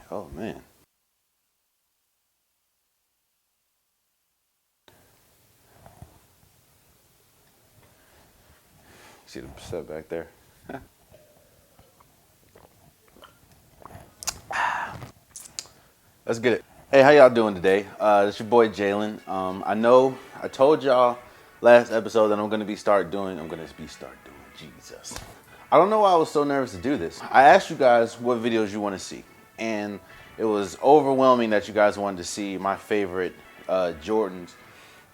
Oh man. See the set back there. Let's get it. Hey, how y'all doing today? It's your boy Jalen. I know I told y'all last episode that I'm gonna start doing Jesus. I don't know why I was so nervous to do this. I asked you guys what videos you want to see, and it was overwhelming that you guys wanted to see my favorite Jordans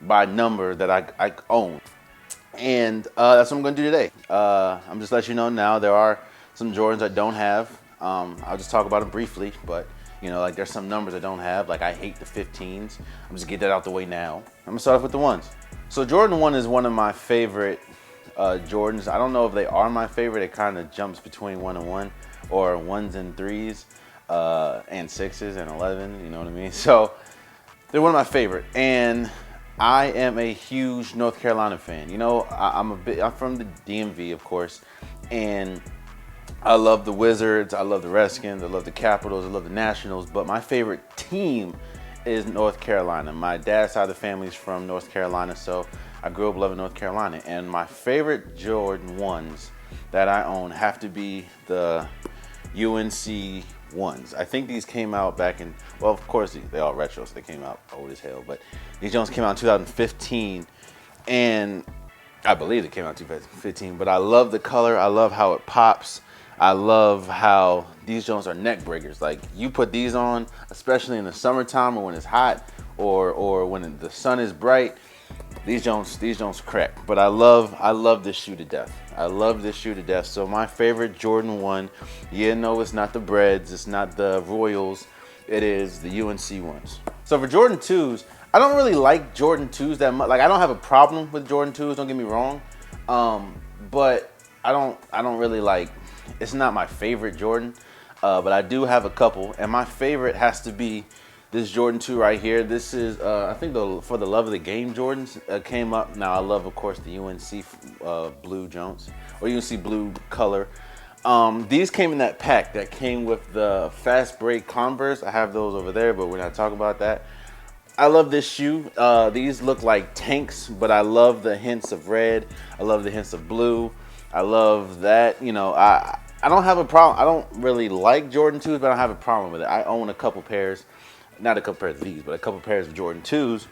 by number that I own. And that's what I'm going to do today. I'm just letting you know now there are some Jordans I don't have. I'll just talk about them briefly, but you know, like there's some numbers I don't have. Like I hate the 15s. I'm just get that out the way now. I'm gonna start off with the ones. So Jordan 1 is one of my favorite Jordans. I don't know if they are my favorite. It kind of jumps between 1 and 1 or 1s and 3s and 6s and 11. You know what I mean? So they're one of my favorite. And I am a huge North Carolina fan. You know, I'm from the DMV, of course, and I love the Wizards, I love the Redskins, I love the Capitals, I love the Nationals, but my favorite team is North Carolina. My dad's side of the family is from North Carolina, so I grew up loving North Carolina. And my favorite Jordan 1s that I own have to be the UNC 1s. I think these came out back in, well, of course, they all retro, so they came out old as hell, but these Jones came out in 2015, and I believe it came out in 2015, but I love the color, I love how it pops. I love how these Jones are neck breakers. Like you put these on, especially in the summertime or when it's hot or when the sun is bright, these Jones crack. But I love this shoe to death. I love this shoe to death. So my favorite Jordan 1, yeah, no, it's not the Breads, it's not the Royals, it is the UNC ones. So for Jordan 2s, I don't really like Jordan 2s that much. Like I don't have a problem with Jordan 2s, don't get me wrong. But I don't really like, it's not my favorite Jordan, but I do have a couple, and my favorite has to be this Jordan 2 right here. This is, I think, for the Love of the Game Jordans came up. Now, I love, of course, the UNC blue Jones, or UNC blue color. These came in that pack that came with the Fast Break Converse. I have those over there, but we're not talking about that. I love this shoe. These look like tanks, but I love the hints of red. I love the hints of blue. I love that. You know, I don't have a problem. I don't really like Jordan 2s, but I don't have a problem with it. I own a couple pairs, not a couple pairs of these, but a couple pairs of Jordan 2s.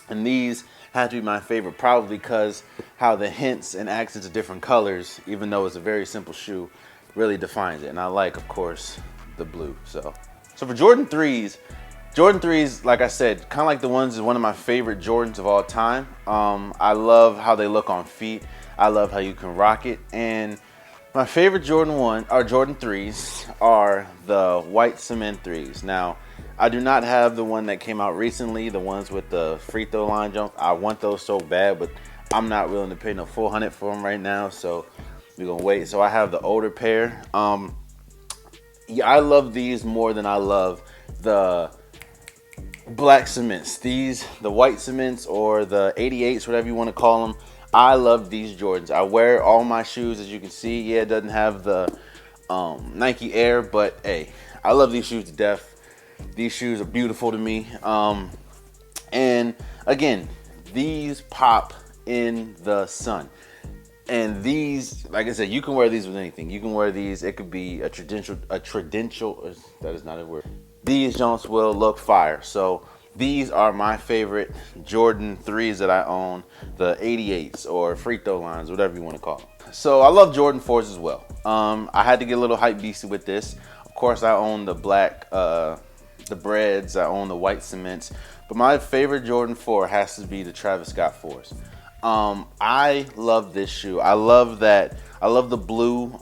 And these have to be my favorite, probably because how the hints and accents of different colors, even though it's a very simple shoe, really defines it. And I like, of course, the blue. So for Jordan 3s, like I said, kind of like the ones, is one of my favorite Jordans of all time. I love how they look on feet. I love how you can rock it. And my favorite Jordan 3s are the white cement 3s. Now, I do not have the one that came out recently, the ones with the free throw line jump. I want those so bad, but I'm not willing to pay no $400 for them right now, so we're gonna wait. So I have the older pair. Yeah, I love these more than I love the black cements. These, the white cements or the 88s, whatever you want to call them. I love these Jordans. I wear all my shoes, as you can see. Yeah, it doesn't have the Nike Air, but hey, I love these shoes to death. These shoes are beautiful to me. And again, these pop in the sun. And these, like I said, you can wear these with anything. You can wear these. It could be a traditional. That is not a word. These Jones will look fire. So these are my favorite Jordan 3s that I own, the 88s or free throw lines, whatever you want to call them. So I love Jordan 4s as well. I had to get a little hype beastie with this. Of course, I own the black, the Breads. I own the white cements. But my favorite Jordan 4 has to be the Travis Scott 4s. I love this shoe. I love that. I love the blue.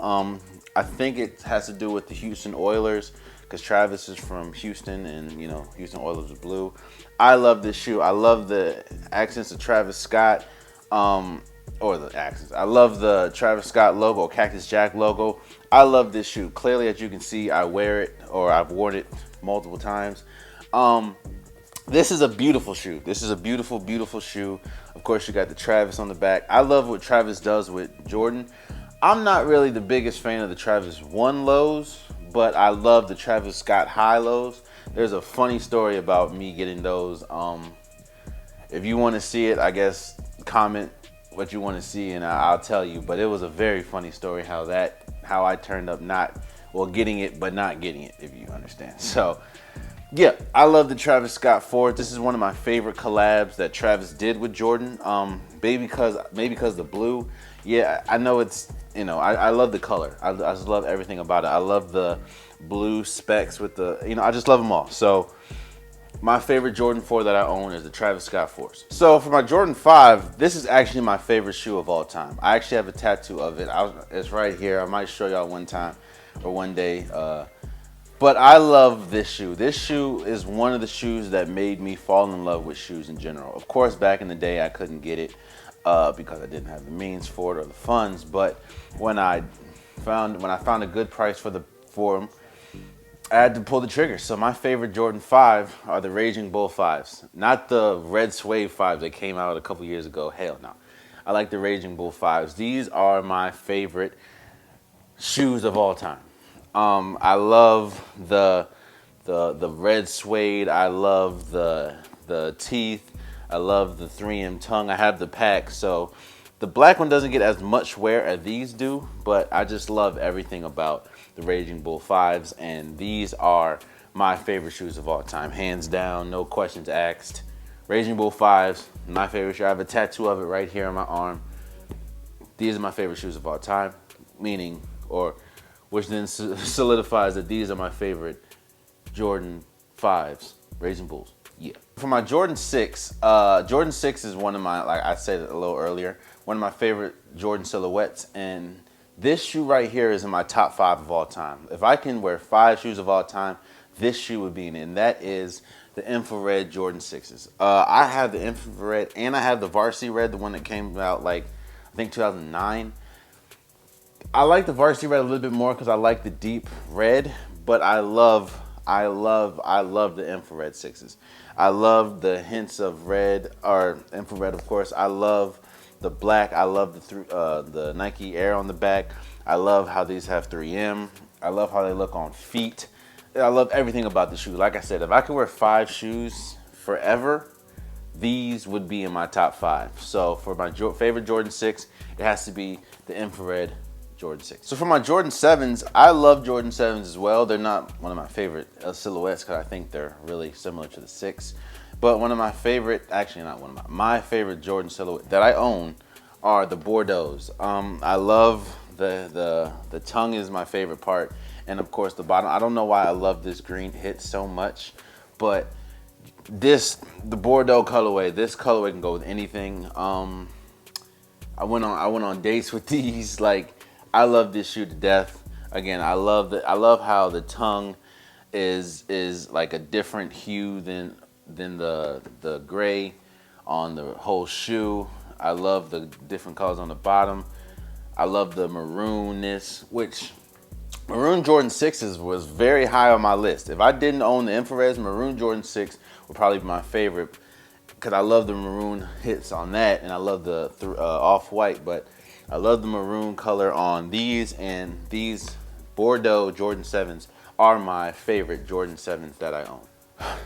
I think it has to do with the Houston Oilers, because Travis is from Houston, and you know, Houston Oilers are blue. I love this shoe. I love the accents of Travis Scott, or the accents. I love the Travis Scott logo, Cactus Jack logo. I love this shoe. Clearly, as you can see, I wear it, or I've worn it multiple times. This is a beautiful shoe. This is a beautiful, beautiful shoe. Of course, you got the Travis on the back. I love what Travis does with Jordan. I'm not really the biggest fan of the Travis 1 lows, but I love the Travis Scott high-lows. There's a funny story about me getting those. If you want to see it, I guess comment what you want to see and I'll tell you. But it was a very funny story how I turned up getting it but not getting it, if you understand. So yeah, I love the Travis Scott 4. This is one of my favorite collabs that Travis did with Jordan. Maybe because the blue. Yeah, I know it's, I love the color. I just love everything about it. I love the blue specs with the, I just love them all. So my favorite Jordan 4 that I own is the Travis Scott 4s. So for my Jordan 5, this is actually my favorite shoe of all time. I actually have a tattoo of it. It's right here. I might show y'all one time or one day. But I love this shoe. This shoe is one of the shoes that made me fall in love with shoes in general. Of course, back in the day, I couldn't get it because I didn't have the means for it or the funds. But when I found a good price for them, I had to pull the trigger. So my favorite Jordan 5 are the Raging Bull 5s. Not the red suede 5s that came out a couple years ago. Hell no. I like the Raging Bull 5s. These are my favorite shoes of all time. I love the red suede. I love the teeth. I love the 3M tongue. I have the pack. So the black one doesn't get as much wear as these do, but I just love everything about the Raging Bull 5s, and these are my favorite shoes of all time. Hands down, no questions asked. Raging Bull 5s, my favorite shoe. I have a tattoo of it right here on my arm. These are my favorite shoes of all time, which then solidifies that these are my favorite Jordan 5s, Raging Bulls. Yeah. For my Jordan 6, Jordan 6 is one of my, like I said a little earlier, one of my favorite Jordan silhouettes, and this shoe right here is in my top 5 of all time. If I can wear 5 shoes of all time, this shoe would be in it, and that is the infrared Jordan 6s. I have the infrared and I have the varsity red, the one that came out like, I think 2009. I like the varsity red a little bit more because I like the deep red, but I love the infrared 6s. I love the hints of red, or infrared of course. I love the black. I love the Nike Air on the back. I love how these have 3M. I love how they look on feet. I love everything about the shoe. Like I said, if I could wear 5 shoes forever, these would be in my top 5. So for my favorite Jordan 6, it has to be the infrared Jordan 6. So for my Jordan 7s, I love Jordan 7s as well. They're not one of my favorite silhouettes because I think they're really similar to the 6. But one of my favorite, actually not one of my favorite Jordan silhouette that I own are the Bordeaux. I love the tongue is my favorite part. And of course the bottom. I don't know why I love this green hit so much, but the Bordeaux colorway, this colorway can go with anything. I went on dates with these. Like, I love this shoe to death. Again, I love how the tongue is like a different hue than the gray on the whole shoe. I love the different colors on the bottom. I love the maroonness, which maroon Jordan 6s was very high on my list. If I didn't own the infrareds, maroon Jordan 6 would probably be my favorite because I love the maroon hits on that, and I love the off-white, but I love the maroon color on these, and these Bordeaux Jordan 7s are my favorite Jordan 7s that I own.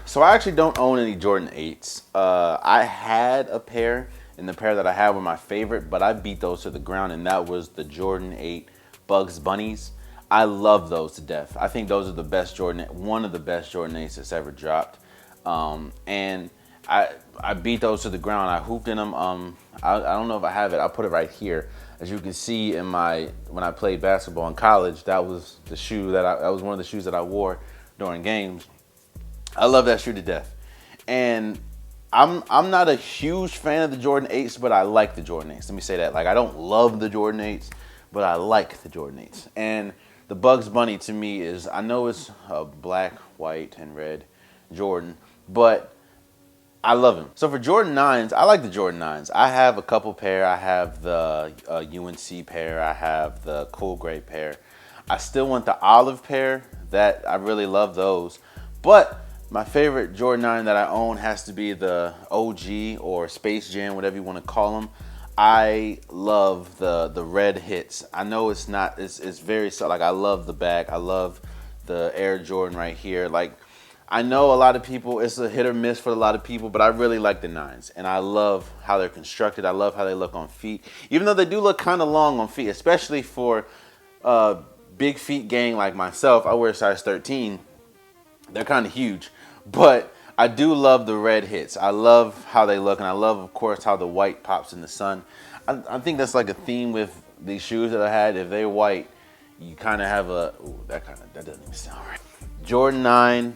So I actually don't own any Jordan 8s. I had a pair, and the pair that I had were my favorite, but I beat those to the ground, and that was the Jordan 8 Bugs Bunnies. I love those to death. I think those are the best one of the best Jordan 8s that's ever dropped. And I beat those to the ground. I hooped in them. I don't know if I have it. I'll put it right here. As you can see when I played basketball in college, that was the shoe that was one of the shoes that I wore during games. I love that shoe to death. And I'm not a huge fan of the Jordan 8s, but I like the Jordan 8s. Let me say that. Like, I don't love the Jordan 8s, but I like the Jordan 8s. And the Bugs Bunny to me is, I know it's a black, white, and red Jordan, but I love him. So for Jordan 9s, I like the Jordan 9s. I have a couple pair. I have the UNC pair. I have the cool gray pair. I still want the olive pair. That I really love those. But my favorite Jordan 9 that I own has to be the OG or Space Jam, whatever you want to call them. I love the red hits. I know it's not, it's very, like, I love the back. I love the Air Jordan right here. Like, I know a lot of people, it's a hit or miss for a lot of people, but I really like the 9s. And I love how they're constructed. I love how they look on feet. Even though they do look kind of long on feet, especially for big feet gang like myself. I wear size 13. They're kind of huge. But I do love the red hits. I love how they look. And I love, of course, how the white pops in the sun. I think that's like a theme with these shoes that I had. If they're white, you kind of have a... Ooh, that doesn't even sound right. Jordan 9...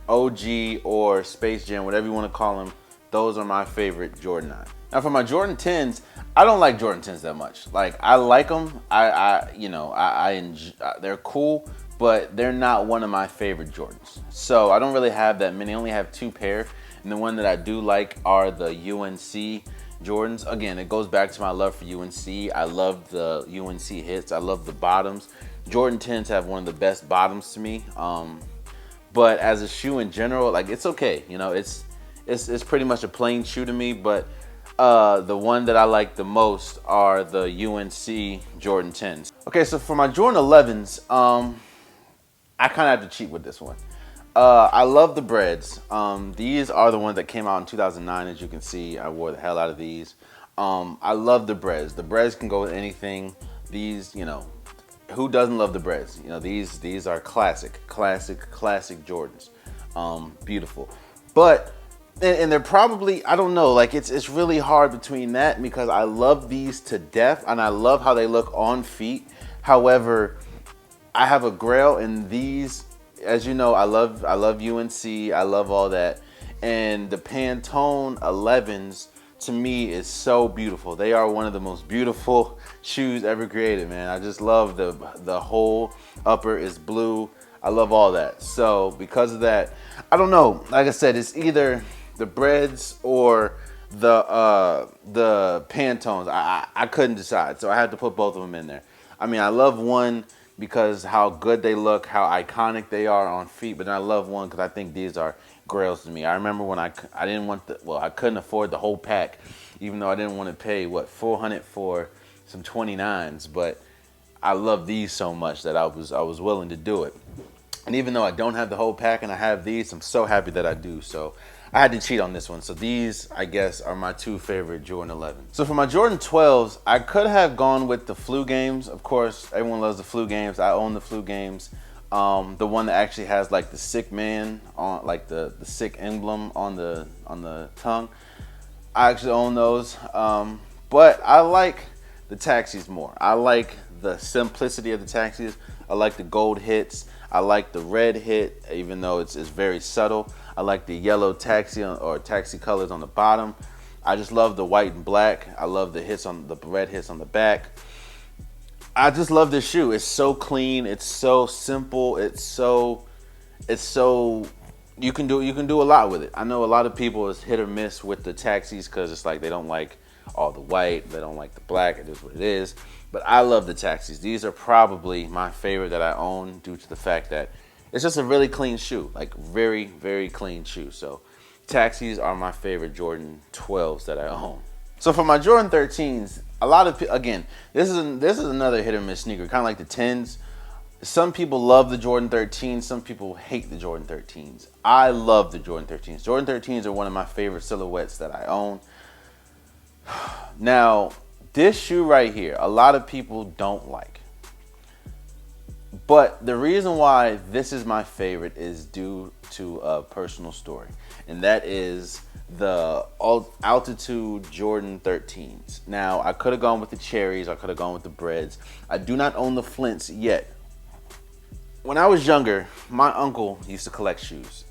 OG or Space Jam, whatever you want to call them, those are my favorite Jordan 9. Now for my Jordan 10s, I don't like Jordan 10s that much. Like, I like them, I enjoy, they're cool, but they're not one of my favorite Jordans. So I don't really have that many. I only have 2 pair, and the one that I do like are the UNC Jordans. Again, it goes back to my love for UNC. I love the UNC hits. I love the bottoms. Jordan 10s have one of the best bottoms to me. But as a shoe in general, like, it's okay. You know, it's pretty much a plain shoe to me. But the one that I like the most are the UNC Jordan 10s. Okay, so for my Jordan 11s, I kind of have to cheat with this one. I love the breads. These are the ones that came out in 2009. As you can see, I wore the hell out of these. I love the breads. The breads can go with anything. These, you know, who doesn't love the breads? You know, these are classic Jordans. Beautiful. But and they're probably, I don't know, like, it's really hard between that, because I love these to death and I love how they look on feet. However, I have a grail in these. As you know, I love UNC. I love all that. And the Pantone 11s to me is so beautiful. They are one of the most beautiful shoes ever created, man. I just love the whole upper is blue. I love all that. So because of that, I don't know. Like I said, it's either the breads or the Pantones. I couldn't decide, so I had to put both of them in there. I mean, I love one because how good they look, how iconic they are on feet, but then I love one because I think these are grails to me. I remember when I didn't want I couldn't afford the whole pack, even though I didn't want to pay $400 for some 29s, but I love these so much that I was willing to do it. And even though I don't have the whole pack and I have these, I'm so happy that I do. So I had to cheat on this one. So these, I guess, are my 2 favorite Jordan 11. So for my Jordan 12s, I could have gone with the Flu Games. Of course, everyone loves the Flu Games. I own the Flu Games. The one that actually has like the sick man on, like the sick emblem on the tongue. I actually own those. But I like the taxis more. I like the simplicity of the taxis. I like the gold hits. I like the red hit, even though it's very subtle. I like the yellow taxi or taxi colors on the bottom. I just love the white and black. I love the hits on the red hits on the back. I just love this shoe. It's so clean. It's so simple. It's so you can do a lot with it. I know a lot of people is hit or miss with the taxis because it's like they don't like all the white, they don't like the black. It is what it is. But I love the taxis. These are probably my favorite that I own due to the fact that it's just a really clean shoe, like very, very clean shoe. So taxis are my favorite Jordan 12s that I own. So for my Jordan 13s, a lot of again, this is another hit or miss sneaker, kind of like the 10s. Some people love the Jordan 13s. Some people hate the Jordan 13s. I love the Jordan 13s. Jordan 13s are one of my favorite silhouettes that I own. Now, this shoe right here, a lot of people don't like. But the reason why this is my favorite is due to a personal story. And that is the Altitude Jordan 13s. Now, I could have gone with the cherries. I could have gone with the breads. I do not own the flints yet. When I was younger, my uncle used to collect shoes.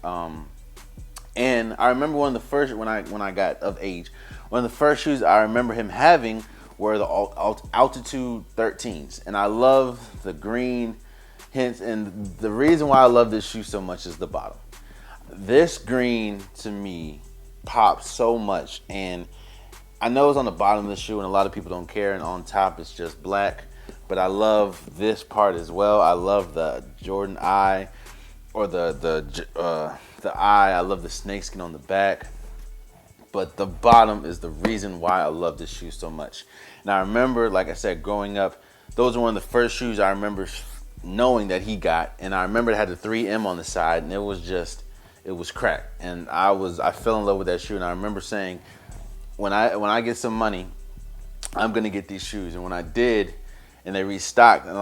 And I remember one of the first, when I got of age, one of the first shoes I remember him having were the Altitude 13s. And I love the green hints. And the reason why I love this shoe so much is the bottom. This green, to me, pops so much. And I know it's on the bottom of the shoe and a lot of people don't care. And on top, it's just black. But I love this part as well. I love the Jordan eye, or the eye. I love the snakeskin on the back. But the bottom is the reason why I love this shoe so much. And I remember, like I said, growing up, those are one of the first shoes I remember knowing that he got, and I remember it had the 3M on the side, and it was crack, and I fell in love with that shoe, and I remember saying, when I get some money, I'm gonna get these shoes, and when I did, and they restocked, and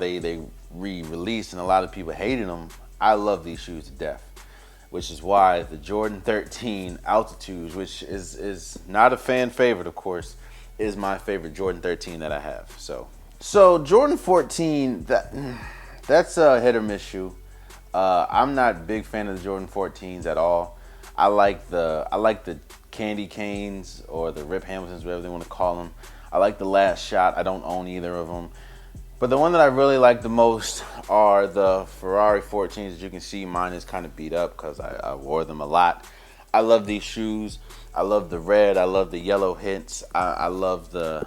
they re-released, and a lot of people hated them. I love these shoes to death, which is why the Jordan 13 Altitudes, which is not a fan favorite, of course, is my favorite Jordan 13 that I have. So Jordan 14, that's a hit or miss shoe. I'm not a big fan of the Jordan 14s at all. I like the candy canes or the Rip Hamiltons, whatever they want to call them. I like the Last Shot. I don't own either of them. But the one that I really like the most are the Ferrari 14s. As you can see, mine is kind of beat up because I wore them a lot. I love these shoes. I love the red. I love the yellow hints. I love the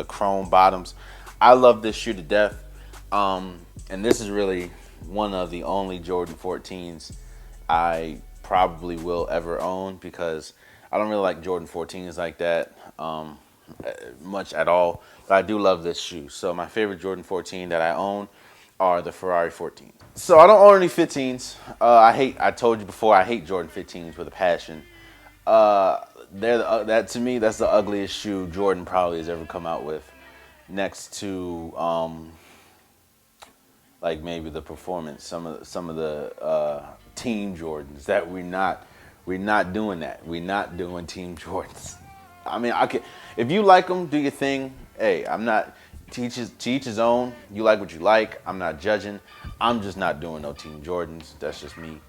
chrome bottoms. I love this shoe to death. And this is really one of the only Jordan 14s I probably will ever own, because I don't really like Jordan 14s like that much at all. But I do love this shoe. So my favorite Jordan 14 that I own are the Ferrari 14. So I don't own any 15s. I told you before, I hate Jordan 15s with a passion. That to me, that's the ugliest shoe Jordan probably has ever come out with, next to like maybe the Performance, some of the Team Jordans. That we're not doing that. We're not doing Team Jordans. I mean, if you like them, do your thing. Hey, I'm not to each his own. You like what you like. I'm not judging. I'm just not doing no Team Jordans. That's just me.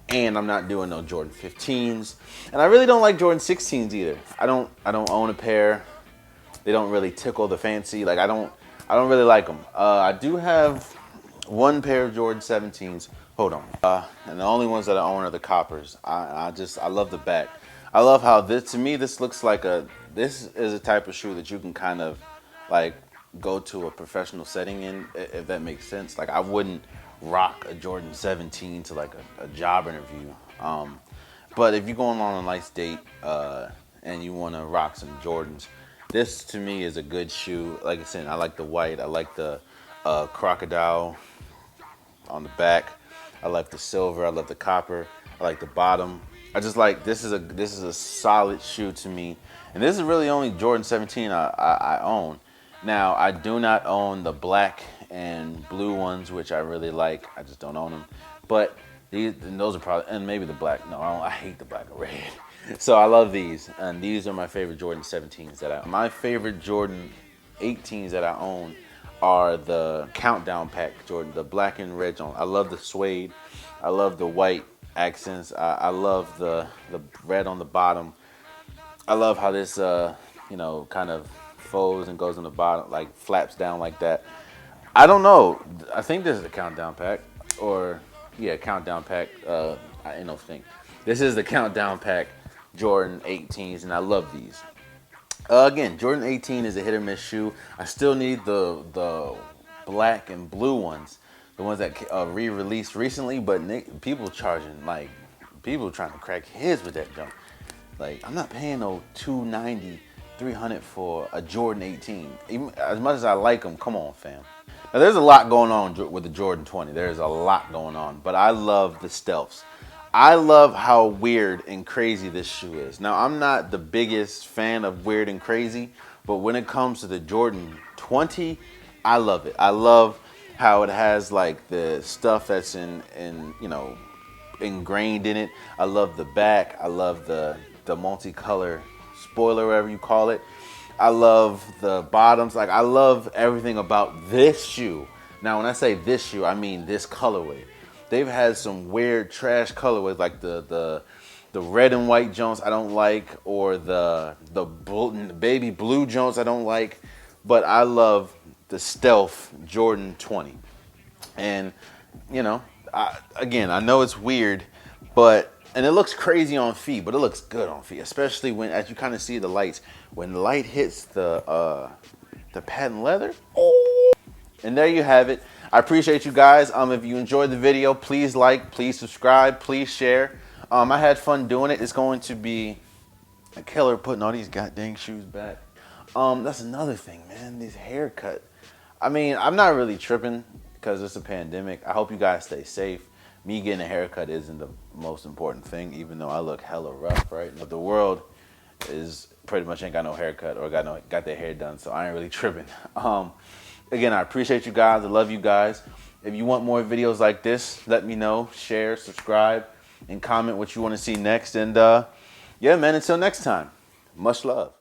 And I'm not doing no Jordan 15s. And I really don't like Jordan 16s either. I don't own a pair. They don't really tickle the fancy. Like I don't really like them. I do have one pair of Jordan 17s. Hold on. And the only ones that I own are the coppers. I love the back. I love how this looks like this is a type of shoe that you can kind of like go to a professional setting in, if that makes sense. Like I wouldn't rock a Jordan 17 to like a job interview. But if you're going on a nice date and you want to rock some Jordans, this to me is a good shoe. Like I said, I like the white. I like the crocodile on the back. I like the silver. I love the copper. I like the bottom. I just like this is a solid shoe to me, and this is really only Jordan 17 I own. Now I do not own the black and blue ones, which I really like. I just don't own them. But those are probably, and maybe the black. No, I hate the black and red. So I love these, and these are my favorite Jordan 17s that I own. My favorite Jordan 18s that I own are the Countdown Pack Jordan, the black and red Jordan. I love the suede. I love the white accents. I love the red on the bottom. I love how this kind of folds and goes on the bottom, like flaps down like that. I don't know. I think this is the Countdown Pack, or yeah, Countdown Pack. I don't think this is the Countdown Pack Jordan 18s, and I love these. Again, Jordan 18 is a hit or miss shoe. I still need the black and blue ones, the ones that re-released recently. But people trying to crack heads with that junk. Like I'm not paying no $290, $300 for a Jordan 18. Even as much as I like them, come on, fam. Now there's a lot going on with the Jordan 20. There's a lot going on, but I love the stealths. I love how weird and crazy this shoe is. Now, I'm not the biggest fan of weird and crazy, but when it comes to the Jordan 20, I love it. I love how it has like the stuff that's ingrained in it. I love the back. I love the multicolor spoiler, whatever you call it. I love the bottoms. Like I love everything about this shoe. Now, when I say this shoe, I mean this colorway. They've had some weird trash colorways, like the red and white Jones I don't like, or the baby blue Jones I don't like, but I love the stealth Jordan 20. And I know it's weird, and it looks crazy on feet, but it looks good on feet, especially when, as you kind of see the lights, when the light hits the patent leather. And there you have it. I appreciate you guys. If you enjoyed the video, please like, please subscribe, please share. I had fun doing it. It's going to be a killer putting all these goddamn shoes back. That's another thing, man. This haircut. I mean, I'm not really tripping because it's a pandemic. I hope you guys stay safe. Me getting a haircut isn't the most important thing, even though I look hella rough, right? But the world is pretty much ain't got no haircut or got their hair done, so I ain't really tripping. Again, I appreciate you guys. I love you guys. If you want more videos like this, let me know. Share, subscribe, and comment what you want to see next. And yeah, man, until next time, much love.